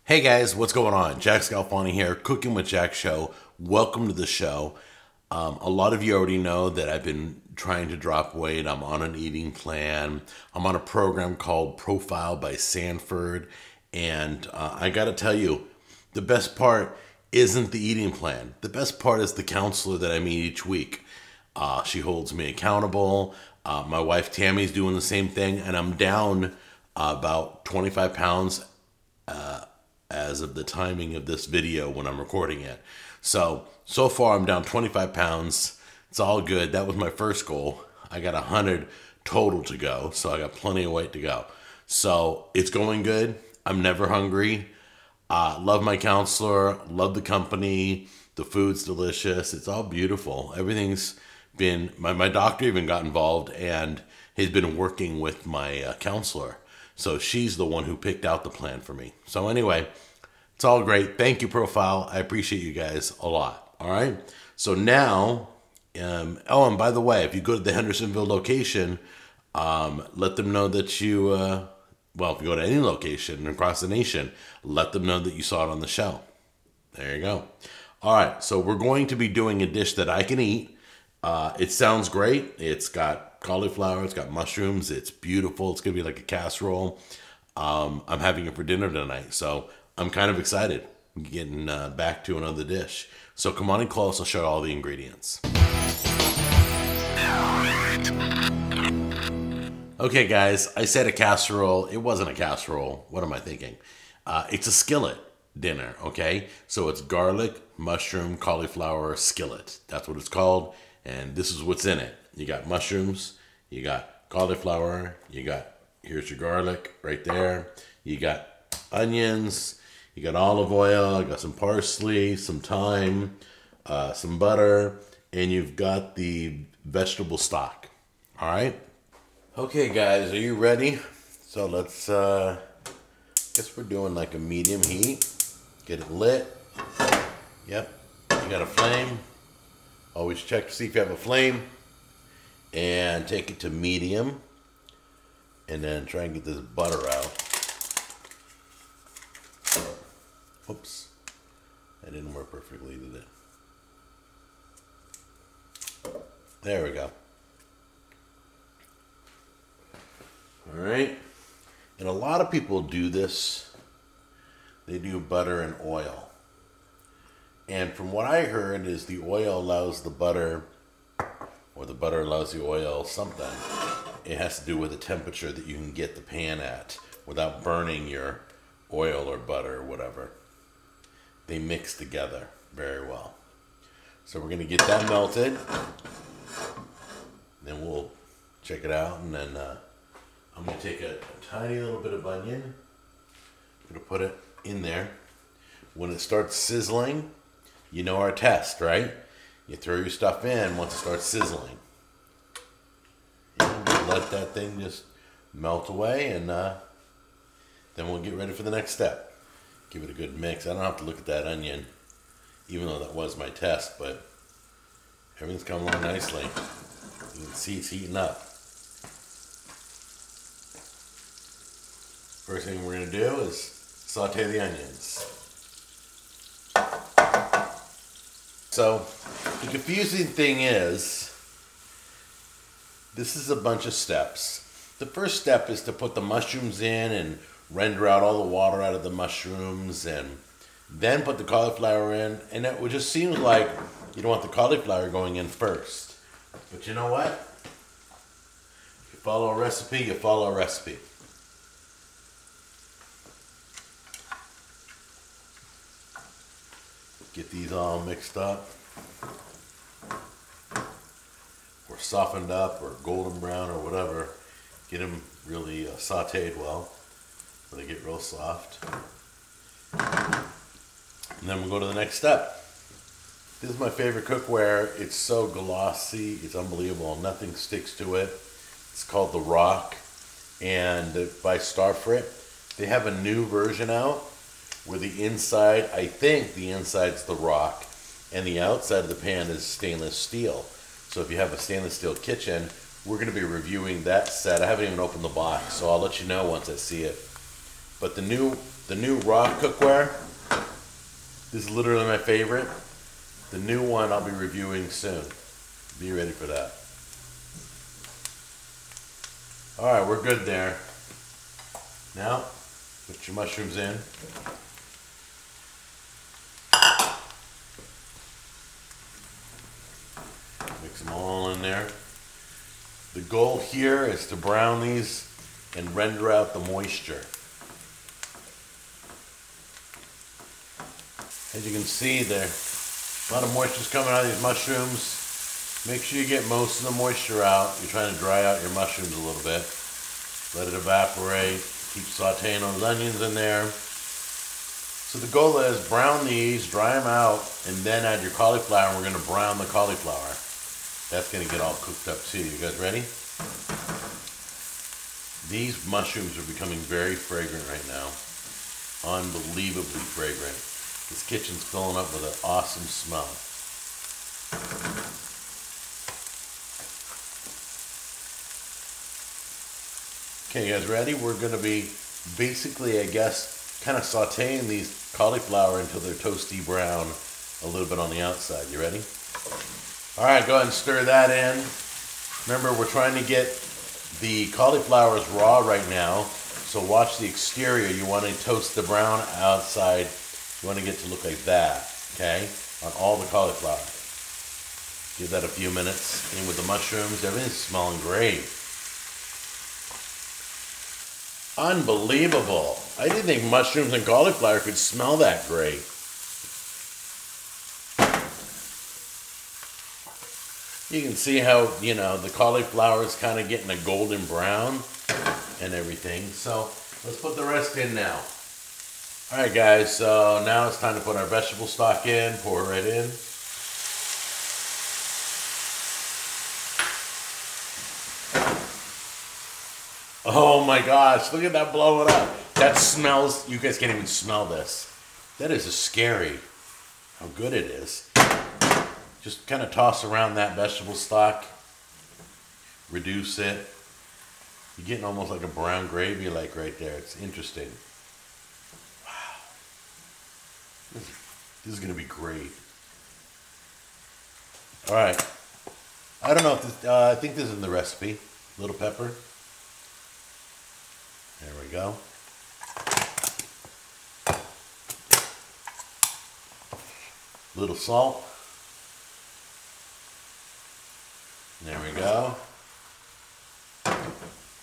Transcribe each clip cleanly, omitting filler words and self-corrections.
Hey guys, what's going on? Jack Scalfani here, Cooking with Jack Show. Welcome to the show. A lot of you already know that I've been trying to drop weight. I'm on an eating plan. I'm on a program called Profile by Sanford. And I got to tell you, the best part isn't the eating plan. The best part is the counselor that I meet each week. She holds me accountable. My wife Tammy's doing the same thing. And I'm down about 25 pounds as of the timing of this video when I'm recording it. So far I'm down 25 pounds. It's all good. That was my first goal. I got 100 total to go, so I got plenty of weight to go. So it's going good. I'm never hungry. Love my counselor, love the company. The food's delicious. It's all beautiful. Everything's been, my doctor even got involved and has been working with my counselor. So she's the one who picked out the plan for me. So anyway, it's all great. Thank you, Profile. I appreciate you guys a lot. All right. So now, oh, and by the way, if you go to the Hendersonville location, let them know that you, well, if you go to any location across the nation, let them know that you saw it on the show. There you go. All right. So we're going to be doing a dish that I can eat. It sounds great. It's got cauliflower, it's got mushrooms, it's beautiful. It's gonna be like a casserole. I'm having it for dinner tonight, so I'm kind of excited. I'm getting back to another dish. So come on in close, I'll show you all the ingredients. Okay guys, I said a casserole. It wasn't a casserole. What am I thinking? It's a skillet dinner, okay? So it's garlic, mushroom, cauliflower, skillet. That's what it's called, and this is what's in it. You got mushrooms, you got cauliflower, here's your garlic right there. You got onions, you got olive oil, you got some parsley, some thyme, some butter, and you've got the vegetable stock. All right? Okay, guys, are you ready? So let's, guess we're doing like a medium heat. Get it lit. Yep, you got a flame. Always check to see if you have a flame. And take it to medium. And then try and get this butter out. Oops. That didn't work perfectly, did it? There we go. Alright. And a lot of people do this. They do butter and oil. And from what I heard is the oil allows the butter, or the butter allows the oil, something. It has to do with the temperature that you can get the pan at without burning your oil or butter or whatever. They mix together very well. So we're going to get that melted. Then we'll check it out. And then I'm going to take a tiny little bit of onion. I'm going to put it in there. When it starts sizzling, you know our test, right? You throw your stuff in once it starts sizzling. And let that thing just melt away, and then we'll get ready for the next step. Give it a good mix. I don't have to look at that onion, even though that was my test, but everything's coming along nicely. You can see it's heating up. First thing we're going to do is saute the onions. So, the confusing thing is, this is a bunch of steps. The first step is to put the mushrooms in and render out all the water out of the mushrooms, and then put the cauliflower in, and it just seems like you don't want the cauliflower going in first. But you know what? If you follow a recipe, you follow a recipe. Get these all mixed up, or softened up, or golden brown, or whatever. Get them really sauteed well, so they get real soft. And then we'll go to the next step. This is my favorite cookware. It's so glossy, it's unbelievable. Nothing sticks to it. It's called The Rock, and by Starfrit. They have a new version out, where the inside, I think the inside's The Rock, and the outside of the pan is stainless steel. So if you have a stainless steel kitchen, we're going to be reviewing that set. I haven't even opened the box, so I'll let you know once I see it. But the new The new raw cookware. This is literally my favorite. The new one I'll be reviewing soon. Be ready for that. Alright, we're good there. Now, put your mushrooms in. Mix them all in there. The goal here is to brown these and render out the moisture. As you can see, there a lot of moisture is coming out of these mushrooms. Make sure you get most of the moisture out. You're trying to dry out your mushrooms a little bit. Let it evaporate. Keep sauteing those onions in there. So the goal is brown these, dry them out, and then add your cauliflower. We're going to brown the cauliflower. That's going to get all cooked up too. You guys ready? These mushrooms are becoming very fragrant right now. Unbelievably fragrant. This kitchen's filling up with an awesome smell. Okay, you guys ready? We're going to be basically, I guess, kind of sauteing these cauliflower until they're toasty brown a little bit on the outside. You ready? All right, go ahead and stir that in. Remember, we're trying to get the cauliflowers raw right now, so watch the exterior. You want to toast the brown outside. You want to get to look like that, okay, on all the cauliflower. Give that a few minutes in with the mushrooms. Everything's smelling great. Unbelievable. I didn't think mushrooms and cauliflower could smell that great. You can see how, you know, the cauliflower is kind of getting a golden brown and everything. So let's put the rest in now. All right, guys, so now it's time to put our vegetable stock in, pour it right in. Oh my gosh, look at that blowing up. That smells, you guys can't even smell this. That is scary how good it is. Just kind of toss around that vegetable stock, reduce it. You're getting almost like a brown gravy like right there. It's interesting. Wow. This is going to be great. All right. I don't know if this, I think this is in the recipe. Little pepper. There we go. Little salt. There we go.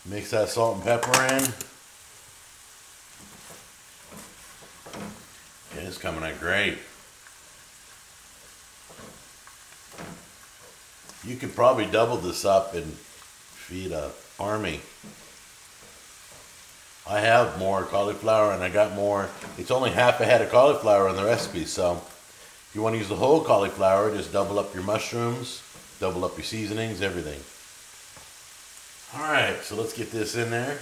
Mix that salt and pepper in. Okay, it's coming out great. You could probably double this up and feed an army. I have more cauliflower and I got more. It's only half a head of cauliflower in the recipe, so if you want to use the whole cauliflower, just double up your mushrooms, double up your seasonings, everything. All right, so let's get this in there.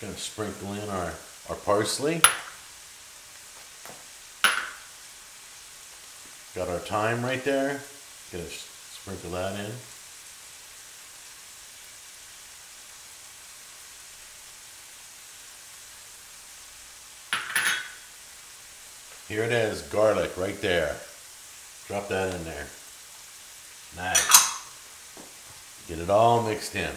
Gonna sprinkle in our parsley. Got our thyme right there. Gonna sprinkle that in. Here it is, garlic right there. Drop that in there. Nice. Get it all mixed in.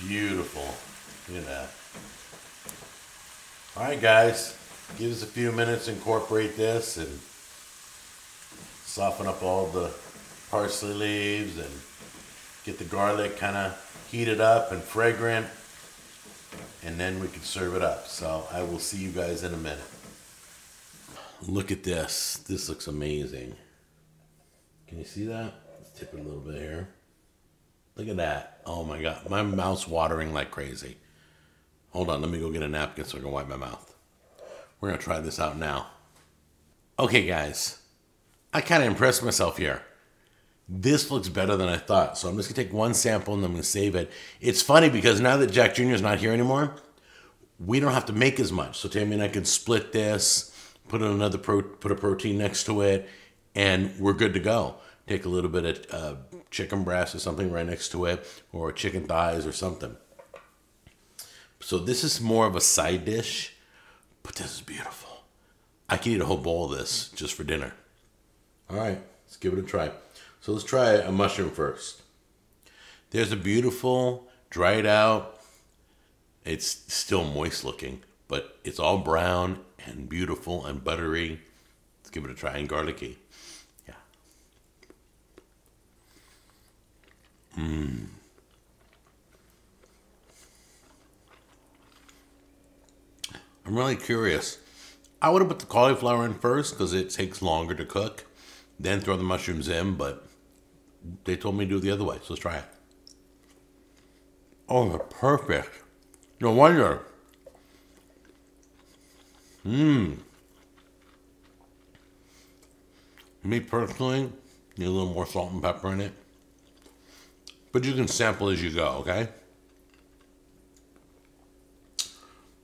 Beautiful. Look at that. All right, guys. Give us a few minutes to incorporate this and soften up all the parsley leaves and get the garlic kind of heated up and fragrant. And then we can serve it up. So I will see you guys in a minute. Look at this. This looks amazing. Can you see that? Let's tip it a little bit here. Look at that. Oh my God. My mouth's watering like crazy. Hold on. Let me go get a napkin so I can wipe my mouth. We're going to try this out now. Okay, guys. I kind of impressed myself here. This looks better than I thought. So I'm just going to take one sample and I'm going to save it. It's funny because now that Jack Jr. is not here anymore, we don't have to make as much. So Tammy and I can split this, put a protein next to it, and we're good to go. Take a little bit of chicken breast or something right next to it, or chicken thighs or something. So this is more of a side dish, but this is beautiful. I can eat a whole bowl of this just for dinner. All right, let's give it a try. So let's try a mushroom first. There's a beautiful, dried out, it's still moist looking, but it's all brown and beautiful and buttery. Let's give it a try, and garlicky. Yeah. I'm really curious. I would have put the cauliflower in first because it takes longer to cook, then throw the mushrooms in, but they told me to do it the other way, so let's try it. Oh, they're perfect. No wonder. Me personally, need a little more salt and pepper in it. But you can sample as you go, okay?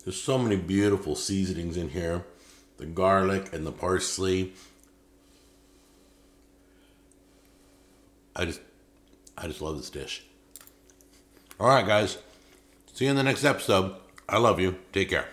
There's so many beautiful seasonings in here. The garlic and the parsley. I just love this dish. All right, guys. See you in the next episode. I love you. Take care.